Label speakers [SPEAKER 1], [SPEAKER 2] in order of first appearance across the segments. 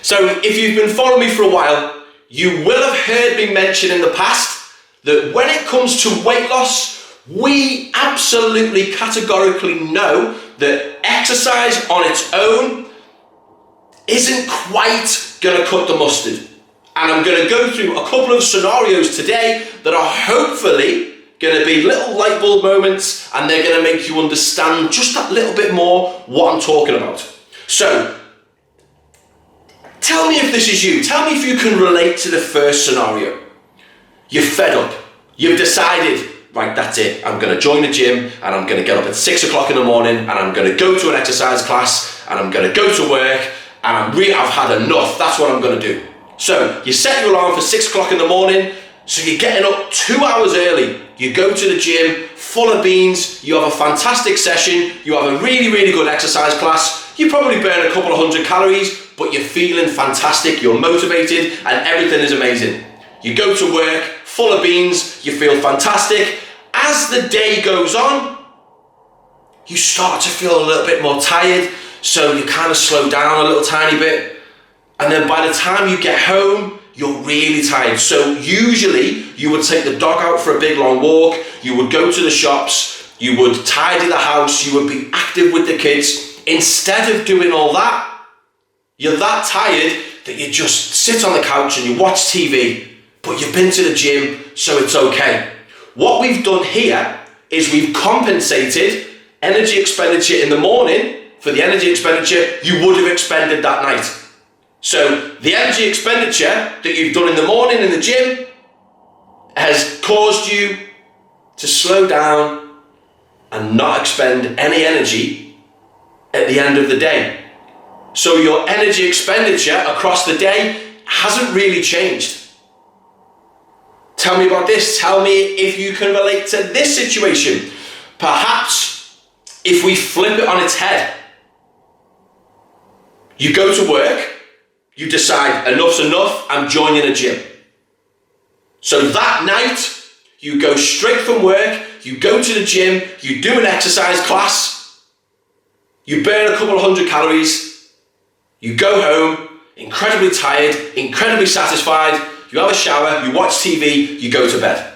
[SPEAKER 1] So if you've been following me for a while, you will have heard me mention in the past that when it comes to weight loss, we absolutely categorically know that exercise on its own isn't quite going to cut the mustard. And I'm going to go through a couple of scenarios today that are hopefully going to be little light bulb moments, and they're going to make you understand just that little bit more what I'm talking about. So, tell me if this is you. Tell me if you can relate to the first scenario. You're fed up. You've decided, right, that's it. I'm going to join the gym and I'm going to get up at 6 o'clock in the morning and I'm going to go to an exercise class and I'm going to go to work and I've had enough. That's what I'm going to do. So you set your alarm for 6 o'clock in the morning. So you're getting up 2 hours early. You go to the gym full of beans. You have a fantastic session. You have a really, really good exercise class. You probably burn a couple of 100 calories, but you're feeling fantastic. You're motivated and everything is amazing. You go to work full of beans. You feel fantastic. As the day goes on, you start to feel a little bit more tired. So you kind of slow down a little tiny bit. And then by the time you get home, you're really tired. So usually you would take the dog out for a big long walk, you would go to the shops, you would tidy the house, you would be active with the kids. Instead of doing all that, you're that tired that you just sit on the couch and you watch TV, but you've been to the gym, so it's okay. What we've done here is we've compensated energy expenditure in the morning for the energy expenditure you would have expended that night. So the energy expenditure that you've done in the morning in the gym has caused you to slow down and not expend any energy at the end of the day. So your energy expenditure across the day hasn't really changed. Tell me about this. Tell me if you can relate to this situation. Perhaps if we flip it on its head, you go to work, you decide enough's enough, I'm joining a gym. So that night, you go straight from work, you go to the gym, you do an exercise class, you burn a couple of 100 calories, you go home, incredibly tired, incredibly satisfied, you have a shower, you watch TV, you go to bed.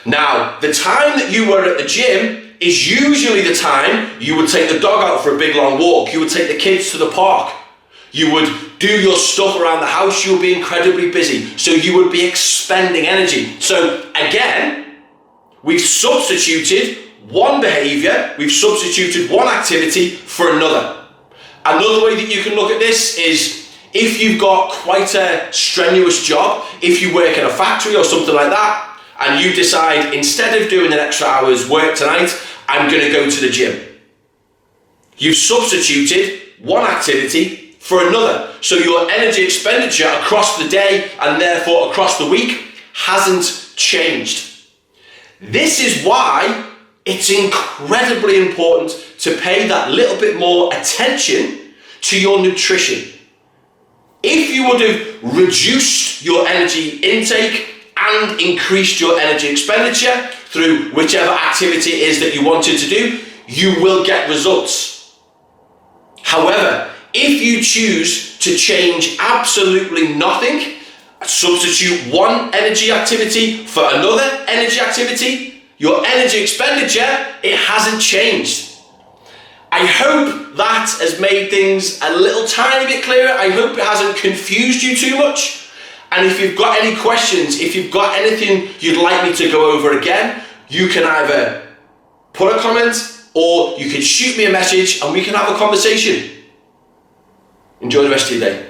[SPEAKER 1] Now, the time that you were at the gym is usually the time you would take the dog out for a big long walk, you would take the kids to the park, you would do your stuff around the house, you would be incredibly busy, so you would be expending energy. So again, we've substituted one behavior, we've substituted one activity for another. Another way that you can look at this is if you've got quite a strenuous job, if you work in a factory or something like that, and you decide instead of doing an extra hour's work tonight, I'm going to go to the gym. You've substituted one activity for another. So your energy expenditure across the day and therefore across the week hasn't changed. This is why it's incredibly important to pay that little bit more attention to your nutrition. If you would have reduced your energy intake and increased your energy expenditure through whichever activity it is that you wanted to do, you will get results. However, if you choose to change absolutely nothing, substitute one energy activity for another energy activity, your energy expenditure, it hasn't changed. I hope that has made things a little tiny bit clearer. I hope it hasn't confused you too much. And if you've got any questions, if you've got anything you'd like me to go over again, you can either put a comment or you can shoot me a message and we can have a conversation. Enjoy the rest of your day.